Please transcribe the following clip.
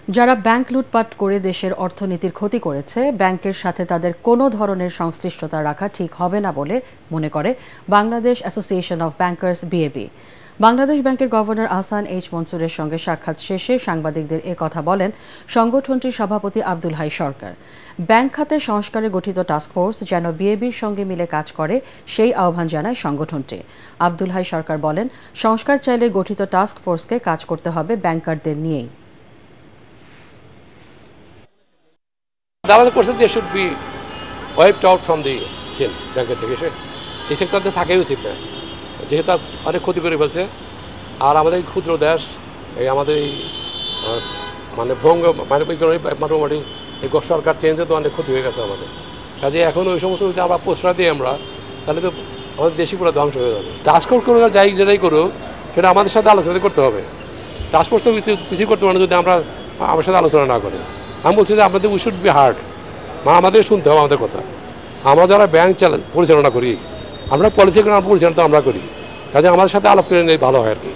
যারা ব্যাংক লুটপাট করে দেশের অর্থনীতির ক্ষতি করেছে, ব্যাংকের সাথে তাদের কোনো ধরনের সংশ্লিষ্টতা রাখা ঠিক হবে না বলে মনে করে Bangladesh association of bankers বিএবি। Bangladesh ব্যাংকের গভর্নর আহসান এইচ মনসুরের সঙ্গে সাক্ষাৎ শেষে সাংবাদিকদের কথা বলেন সংগঠনটির সভাপতি আব্দুল হাই সরকার। ব্যাংক খাতে সংস্কারে গঠিত টাস্কফোর্স যেন বিএবির সঙ্গে মিলে কাজ করে সেই আহ্বান জানায় সংগঠনটি। আব্দুল হাই সরকার বলেন, সংস্কার চাইলে গঠিত টাস্কফোর্সকে কাজ করতে হবে ব্যাংকারদের নিয়েই। দালাল করছে they should be wiped out from the scene ব্যাংকের থেকে এই সেক্টরতে থাকাই উচিত না, যেহেতু অনেক ক্ষতি করে ফেলছে। আর আমাদের এই ক্ষুদ্র দেশ, এই আমাদের এই মানে মোটামুটি এই সরকার চেঞ্জে তো অনেক ক্ষতি হয়ে গেছে আমাদের কাজে। এখন ওই সমস্ত যদি আমরা প্রশ্রয় দিই আমরা, তাহলে তো আমাদের দেশই পুরো ধ্বংস হয়ে যাবে। টাস্কফোর্স করে যাই যেটাই করুক সেটা আমাদের সাথে আলোচনা করতে হবে। টাস্কফোর্স তো কিছু করতে পারে না যদি আমরা আমার সাথে আলোচনা না করি। আমি বলছি যে আমাদের উই শুড বি হার্ড, মানে আমাদের শুনতে হবে আমাদের কথা। আমরা যারা ব্যাংক পরিচালনা করি, আমরা পলিসি পরিচালনা তো আমরা করি, কাজে আমাদের সাথে আলাপ করে নিয়ে ভালো হয় আর কি।